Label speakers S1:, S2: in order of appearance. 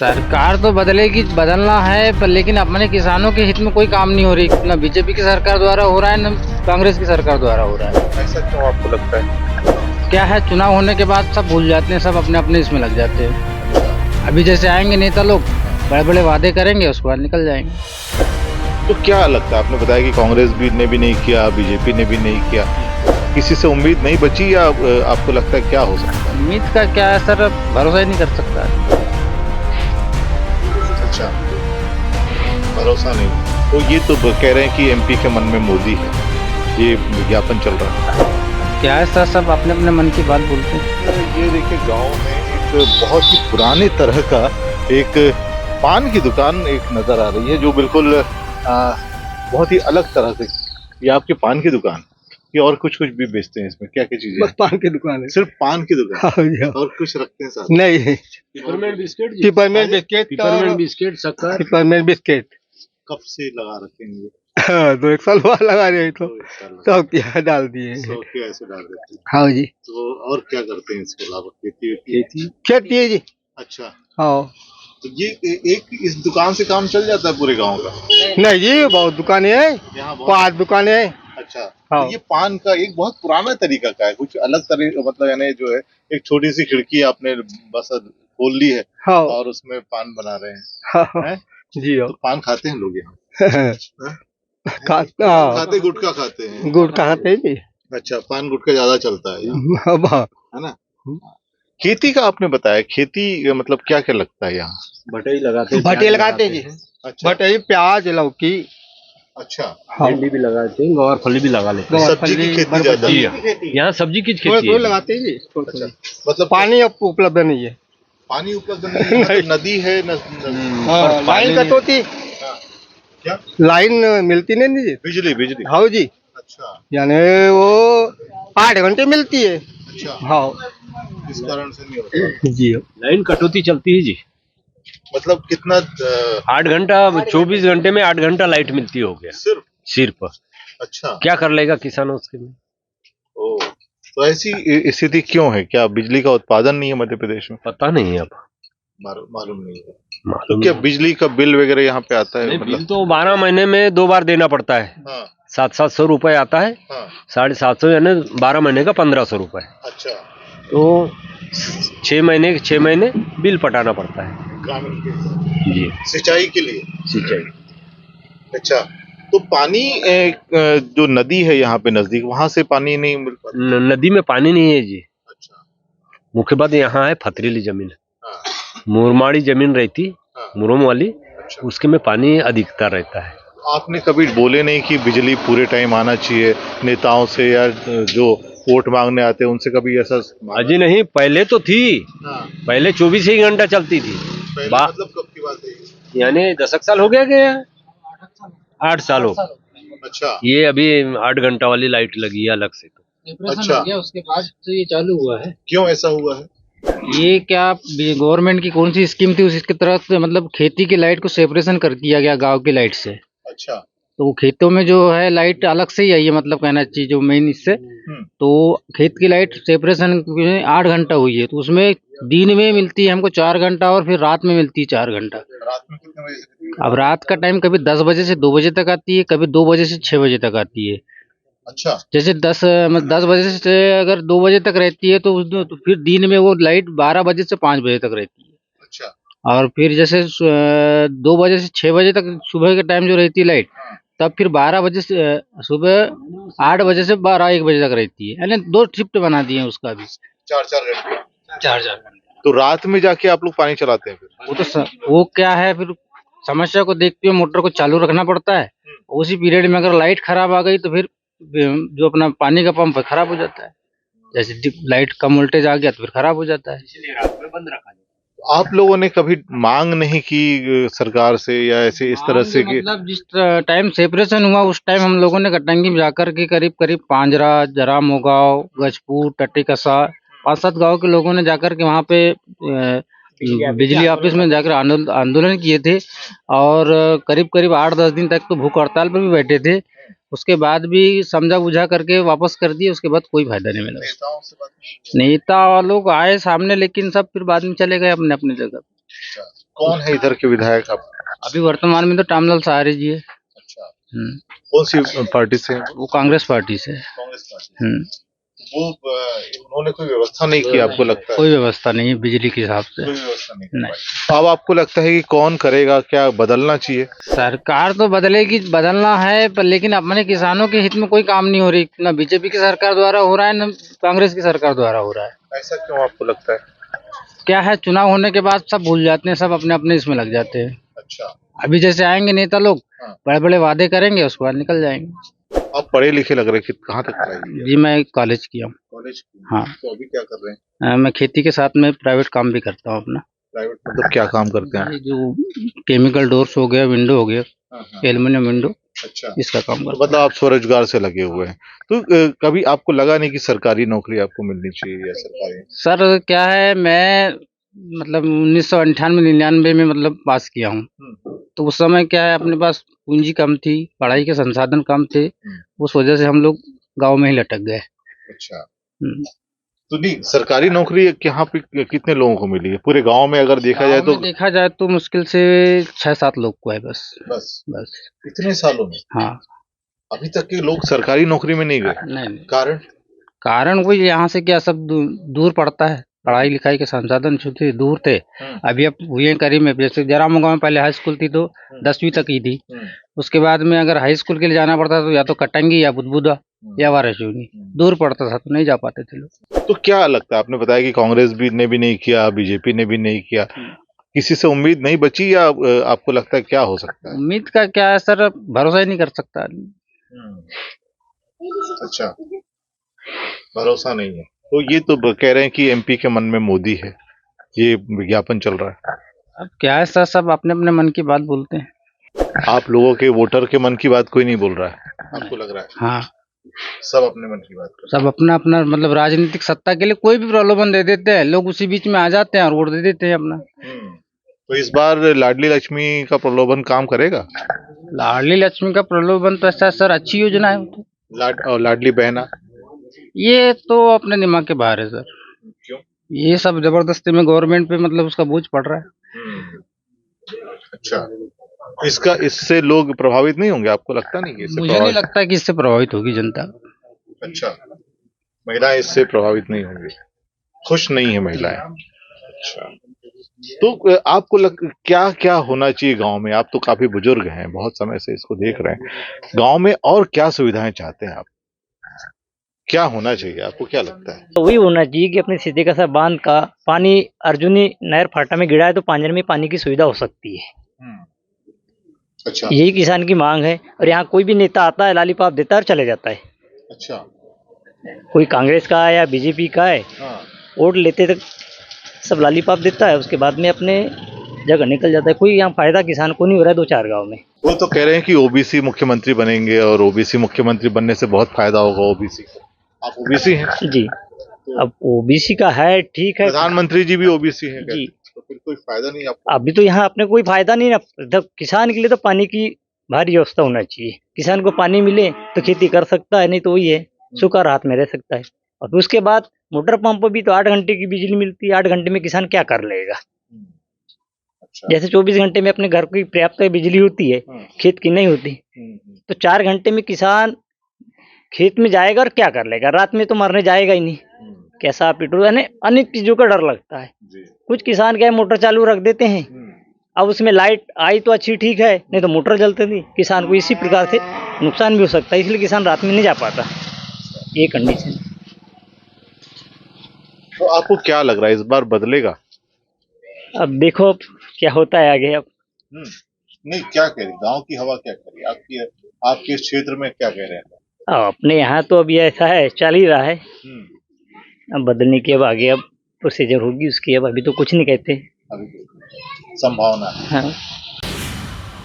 S1: सरकार तो बदलेगी, बदलना है पर लेकिन अपने किसानों के हित में कोई काम नहीं हो रही। ना बीजेपी की सरकार द्वारा हो रहा है, ना कांग्रेस की सरकार द्वारा हो रहा है।
S2: ऐसा क्यों आपको लगता है?
S1: क्या है, चुनाव होने के बाद सब भूल जाते हैं, सब अपने अपने इसमें लग जाते हैं। अभी जैसे आएंगे नेता लोग, बड़े बड़े वादे करेंगे, उसके बाद निकल जाएंगे।
S2: तो क्या लगता है, आपने बताया कि कांग्रेस भी ने भी नहीं किया, बीजेपी ने भी नहीं किया, किसी से उम्मीद नहीं बची, या आपको लगता है क्या हो सकता है?
S1: उम्मीद का क्या है सर, भरोसा ही नहीं कर सकता।
S2: अच्छा, भरोसा नहीं। तो ये तो कह रहे हैं कि एमपी के मन में मोदी है, ये विज्ञापन चल रहा है।
S1: क्या है सर, सब अपने अपने मन की बात बोलते हैं।
S2: ये देखिए, गांव में एक बहुत ही पुराने तरह का एक पान की दुकान एक नजर आ रही है, जो बिल्कुल बहुत ही अलग तरह से। ये आपकी पान की दुकान, ये और कुछ कुछ भी बेचते हैं इसमें? क्या क्या चीजें?
S3: बस पान की दुकान है।
S2: सिर्फ पान की दुकान?
S3: हाँ जी, हाँ।
S2: और कुछ रखते हैं साथ?
S3: नहीं,
S1: peppermint biscuit,
S3: peppermint biscuit,
S1: peppermint biscuit, शक्कर।
S3: Peppermint biscuit.
S2: कब से लगा रखे हैं ये?
S3: हाँ, 2-1 साल बाद लगा रहे तो
S2: तो इस साल लगा-
S3: सब क्या डाल दिए।
S2: सौ के ऐसे डाल देते हैं।
S3: हाँ जी,
S2: तो और क्या करते हैं इसके अलावा? खेती?
S3: खेती है जी।
S2: अच्छा,
S3: हाँ,
S2: तो ये एक इस दुकान से काम चल जाता है पूरे गांव का?
S3: नहीं जी, बहुत दुकानें हैं,
S2: यहाँ बहुत।
S3: 5 दुकानें हैं।
S2: अच्छा,
S3: हाँ।
S2: तो ये पान का एक बहुत पुराना तरीका का है, कुछ अलग तरीका, मतलब यानी जो है एक छोटी सी खिड़की आपने बस खोल ली है
S3: हाँ,
S2: और उसमें पान बना रहे हैं।
S3: हाँ,
S2: हैं?
S3: जी
S2: तो पान खाते हैं लोग यहाँ? हैं?
S3: हाँ,
S2: खाते, गुटखा खाते हैं?
S3: गुड़ खाते हैं जी।
S2: अच्छा, पान गुटखा ज्यादा चलता है यहाँ,
S3: अब हाँ,
S2: है ना? खेती का आपने बताया, खेती मतलब क्या क्या लगता है यहाँ?
S1: भटे लगाते
S3: भटे लगाते हैं जी।
S2: अच्छा,
S3: भटे, प्याज, लौकी।
S2: अच्छा,
S3: हाँ,
S1: भिंडी भी लगाते हैं, गवार फली भी लगा लेते हैं।
S2: सब्जी की खेती ज्यादा
S1: जी,
S2: है?
S1: यहाँ सब्जी की
S3: थोड़े
S1: खेती
S3: थोड़े
S1: है।
S3: लगाते हैं जी।
S2: अच्छा, मतलब
S3: पानी अब उपलब्ध नहीं है।
S2: पानी उपलब्ध नहीं है? यहाँ तो नदी है
S3: हाँ, लाइन कटौती,
S2: हाँ। क्या?
S3: लाइन मिलती नहीं जी।
S2: बिजली? बिजली?
S3: हाँ जी,
S2: अच्छा,
S3: यानी वो 8 घंटे मिलती है।
S2: अच्छा,
S3: हाँ
S2: इस कारण से नहीं होता।
S3: जी,
S1: लाइन कटौती चलती है जी।
S2: मतलब कितना
S1: 8 घंटा, 24 घंटे में 8 घंटा लाइट मिलती हो गया सिर्फ।
S2: अच्छा,
S1: क्या कर लेगा किसान उसके में?
S2: ओ, तो ऐसी स्थिति क्यों है? क्या बिजली का उत्पादन नहीं है मध्य प्रदेश में?
S1: पता नहीं अब,
S2: मालूम नहीं है। तो
S1: मालूम
S2: क्या
S1: नहीं।
S2: बिजली का बिल वगैरह यहाँ पे आता है?
S1: नहीं,
S2: मतलब
S1: बिल तो 12 महीने में 2 बार देना पड़ता है।
S2: हाँ,
S1: 700 रुपए आता है,
S2: हाँ,
S1: 750 यानी 12 महीने का 1500 रुपए।
S2: अच्छा,
S1: तो 6 महीने बिल पटाना पड़ता है
S2: ग्रामीण के
S1: जी,
S2: सिंचाई के लिए।
S1: सिंचाई।
S2: अच्छा, तो पानी जो नदी है यहाँ पे नजदीक, वहां से पानी नहीं मिल पाता?
S1: नदी में पानी नहीं है जी।
S2: अच्छा,
S1: मुख्य बात यहाँ है पथरीली जमीन,
S2: हाँ,
S1: मुरमाड़ी जमीन रहती,
S2: हाँ,
S1: मुरम वाली,
S2: अच्छा।
S1: उसके में पानी अधिकता रहता है।
S2: आपने कभी बोले नहीं कि बिजली पूरे टाइम आना चाहिए नेताओं से, या जो वोट मांगने आते हैं उनसे कभी ऐसा मांगा?
S1: अजी नहीं, पहले तो थी,
S2: हाँ,
S1: पहले 24 ही घंटा चलती थी।
S2: पहले मतलब कब की बात है ये?
S1: यानी 10 साल हो गया 8 साल हो।
S2: अच्छा,
S1: ये अभी 8 घंटा वाली लाइट लगी है अलग से। तो
S2: अच्छा,
S1: उसके बाद से ये चालू हुआ है।
S2: क्यों ऐसा हुआ है?
S1: ये क्या गवर्नमेंट की कौन सी स्कीम थी, उसकी तरफ से मतलब खेती की लाइट को सेपरेशन कर दिया गया गांव की लाइट से।
S2: अच्छा,
S1: तो वो खेतों में जो है लाइट अलग से ही आई है, मतलब कहना चाहिए जो मेन इससे। तो खेत की लाइट सेपरेशन 8 घंटा हुई है, तो उसमें दिन में मिलती है हमको 4 घंटा और फिर रात में मिलती है 4 घंटा।
S2: रात में कितने बजे से कितने बजे?
S1: अब रात का टाइम कभी 10 बजे से 2 बजे तक आती है, कभी 2 बजे से 6 बजे तक आती है।
S2: अच्छा,
S1: जैसे 10 बजे से अगर 2 बजे तक रहती है तो फिर दिन में वो लाइट 12 बजे से 5 बजे तक रहती है।
S2: अच्छा,
S1: और फिर जैसे 2 बजे से 6 बजे तक सुबह के टाइम जो रहती है लाइट, तब फिर 12 बजे से सुबह 8 बजे से 12-1 बजे तक रहती है। यानी 2 शिफ्ट बना दिए हैं उसका भी।
S2: 4-4 घंटे।
S1: 4-4 घंटे।
S2: तो रात में जाके आप लोग पानी चलाते हैं फिर?
S1: वो तो वो क्या है, फिर समस्या को देखते हुए मोटर को चालू रखना पड़ता है। उसी पीरियड में अगर लाइट खराब आ गई तो फिर जो अपना पानी का पंप है खराब हो जाता है। जैसे लाइट कम वोल्टेज आ गया तो फिर खराब हो जाता है, इसलिए रात में बंद रखा जाता है।
S2: आप लोगों ने कभी मांग नहीं की सरकार से, या ऐसे इस तरह से कि
S1: मतलब जिस टाइम सेपरेशन हुआ उस टाइम हम लोगों ने कटंगी में जाकर के करीब पांजरा, जराम मोगांव, गजपुर, टट्टीकसा, 5-7 गांव के लोगों ने जाकर के वहाँ पे बिजली ऑफिस में जाकर आंदोलन किए थे। और करीब 8-10 दिन तक तो भूख हड़ताल पर भी बैठे थे। उसके बाद भी समझा बुझा करके वापस कर दिए, उसके बाद कोई फायदा नहीं मिला।
S2: नेताओं से बात नहीं की?
S1: नेता लोग आए सामने, लेकिन सब फिर बाद में चले गए अपने अपने जगह।
S2: अच्छा, कौन है इधर के विधायक आप?
S1: अभी वर्तमान में तो टामलाल सहारे जी है।
S2: अच्छा,
S1: हम्म,
S2: कौन सी पार्टी से हैं?
S1: वो कांग्रेस पार्टी से है।
S2: कांग्रेस पार्टी।
S1: हम्म,
S2: वो उन्होंने कोई व्यवस्था नहीं की, आपको लगता है?
S1: कोई व्यवस्था नहीं है बिजली के हिसाब से।
S2: कोई व्यवस्था नहीं
S1: नहीं।
S2: तो अब आपको लगता है कि कौन करेगा, क्या बदलना चाहिए?
S1: सरकार तो बदलेगी, बदलना है, पर लेकिन अपने किसानों के हित में कोई काम नहीं हो रही, ना बीजेपी की सरकार द्वारा हो रहा है, ना कांग्रेस की सरकार द्वारा हो रहा है।
S2: ऐसा क्यों आपको लगता है?
S1: क्या है, चुनाव होने के बाद सब भूल जाते हैं, सब अपने अपने इसमें लग जाते हैं।
S2: अच्छा,
S1: अभी जैसे आएंगे नेता लोग,
S2: हाँ।
S1: बड़े बड़े वादे करेंगे, उसके बाद निकल जाएंगे।
S2: आप पढ़े लिखे लग रहे हैं, कहाँ तक पढ़ाई की है?
S1: जी मैं कॉलेज किया हूँ।
S2: कॉलेज?
S1: हाँ।
S2: तो अभी क्या कर रहे हैं?
S1: मैं खेती के साथ में प्राइवेट काम भी करता हूँ अपना।
S2: प्राइवेट मतलब क्या काम करते हैं?
S1: ये जो केमिकल डोर्स हो गया, विंडो हो गया,
S2: हाँ, हाँ।
S1: एल्युमिनियम विंडो,
S2: अच्छा,
S1: इसका काम
S2: तो
S1: करता
S2: मतलब आप स्वरोजगार से लगे हुए हैं। तो कभी आपको लगा नहीं कि सरकारी नौकरी आपको मिलनी चाहिए या सरकारी?
S1: हूँ। सर क्या है, मैं मतलब 1998-99 में मतलब पास किया हूँ। तो उस समय क्या है, अपने पास पूंजी कम थी, पढ़ाई के संसाधन कम थे, उस वजह से हम लोग गांव में ही लटक गए।
S2: अच्छा,
S1: हम्म।
S2: तो नहीं, सरकारी नौकरी यहाँ पे कितने लोगों को मिली है पूरे गांव में अगर देखा जाए
S1: गाँव
S2: तो?
S1: में देखा जाए तो मुश्किल से 6-7 लोग को है बस।
S2: बस
S1: बस।
S2: इतने सालों में
S1: हाँ।
S2: अभी तक के लोग सरकारी नौकरी में नहीं गए?
S1: नहीं,
S2: कारण?
S1: कारण वही, यहाँ से क्या सब दूर पड़ता है, पढ़ाई लिखाई के संसाधन जो थे दूर थे। अभी अब हुए करीब में, जैसे जरामू गाँव में पहले हाई स्कूल थी तो 10वीं तक ही थी। उसके बाद में अगर हाई स्कूल के लिए जाना पड़ता तो या तो कटंगी या बुदबुदा या वाराशूनी, दूर पड़ता था तो नहीं जा पाते थे लोग।
S2: तो क्या लगता है, आपने बताया कि कांग्रेस भी ने भी नहीं किया, बीजेपी ने भी नहीं किया, किसी से उम्मीद नहीं बची या आपको लगता है क्या हो सकता है?
S1: उम्मीद का क्या है सर, भरोसा ही नहीं कर सकता आदमी।
S2: अच्छा, भरोसा नहीं है। तो ये तो कह रहे हैं कि एमपी के मन में मोदी है, ये विज्ञापन चल रहा है।
S1: अब क्या है सर, सब अपने अपने मन की बात बोलते हैं।
S2: आप लोगों के वोटर के मन की बात कोई नहीं बोल रहा है, आपको लग रहा है?
S1: हाँ,
S2: सब अपने मन की बात कर
S1: सब अपना अपना मतलब राजनीतिक सत्ता के लिए कोई भी प्रलोभन दे देते हैं, लोग उसी बीच में आ जाते हैं और वोट दे देते हैं अपना।
S2: तो इस बार लाडली लक्ष्मी का प्रलोभन काम करेगा?
S1: लाडली लक्ष्मी का प्रलोभन तो ऐसा सर, अच्छी योजना है वो तो।
S2: और लाडली बहना?
S1: ये तो अपने दिमाग के बाहर है सर।
S2: क्यों?
S1: ये सब जबरदस्ती में गवर्नमेंट पे मतलब उसका बोझ पड़ रहा है।
S2: अच्छा, इससे लोग प्रभावित नहीं होंगे, आपको लगता नहीं कि इससे
S1: मुझे नहीं लगता कि इससे प्रभावित होगी जनता।
S2: अच्छा, महिलाएं इससे प्रभावित नहीं होंगी, खुश नहीं है महिलाएं। अच्छा, तो आपको क्या क्या होना चाहिए गांव में? आप तो काफी बुजुर्ग हैं, बहुत समय से इसको देख रहे हैं, गांव में और क्या सुविधाएं चाहते हैं आप? क्या होना चाहिए, आपको क्या लगता है?
S4: तो वही होना चाहिए कि अपने सीधे का बांध का पानी अर्जुनी नहर फाटा में गिरा है तो पांजर में पानी की सुविधा हो सकती है।
S2: अच्छा,
S4: यही किसान की मांग है। और यहाँ कोई भी नेता आता है, लालीपाप देता है और चले जाता है।
S2: अच्छा,
S4: कोई कांग्रेस का है या बीजेपी का है,
S2: हाँ,
S4: वोट लेते तक सब लालीपाप देता है, उसके बाद में अपने जगह निकल जाता है। कोई यहाँ फायदा किसान को नहीं हो रहा है 2-4 गाँव में।
S2: वो तो कह रहे हैं कि ओबीसी मुख्यमंत्री बनेंगे और ओबीसी मुख्यमंत्री बनने से बहुत फायदा होगा ओबीसी को। आप ओबीसी हैं?
S4: जी, अब ओबीसी का है, ठीक है।
S2: प्रधानमंत्री जी भी ओबीसी हैं
S4: जी,
S2: तो फिर कोई फायदा नहीं आपको?
S4: अभी तो यहाँ अपने कोई फायदा नहीं ना। किसान के लिए तो पानी की भारी व्यवस्था होना चाहिए। किसान को पानी मिले तो खेती कर सकता है, नहीं तो वही है, सूखा राहत में रह सकता है। और उसके बाद मोटर पंप भी तो 8 घंटे की बिजली मिलती है। 8 घंटे में किसान क्या कर लेगा?
S2: अच्छा,
S4: जैसे 24 घंटे में अपने घर की पर्याप्त बिजली होती है, खेत की नहीं होती। तो 4 घंटे में किसान खेत में जाएगा और क्या कर लेगा? रात में तो मरने जाएगा ही नहीं। कैसा पेट्रोल, यानी अनेक चीजों का डर लगता है। कुछ किसान क्या है, मोटर चालू रख देते हैं, अब उसमें लाइट आई तो अच्छी ठीक है, नहीं तो मोटर जलती नहीं। किसान को इसी प्रकार से नुकसान भी हो सकता है, इसलिए किसान रात में नहीं जा पाता। ये कंडीशन।
S2: तो आपको क्या लग रहा है, इस बार बदलेगा?
S4: अब देखो क्या होता है आगे। अब
S2: नहीं, क्या कह रही गांव की हवा, क्या कह रही आपके क्षेत्र में, क्या कह रहे हैं?
S4: अपने यहाँ तो अभी ऐसा है, चल ही रहा है। अब बदलने के अब आगे अब प्रोसीजर होगी उसकी, अब अभी तो कुछ नहीं कहते।
S2: अभी संभावना है।
S4: हाँ।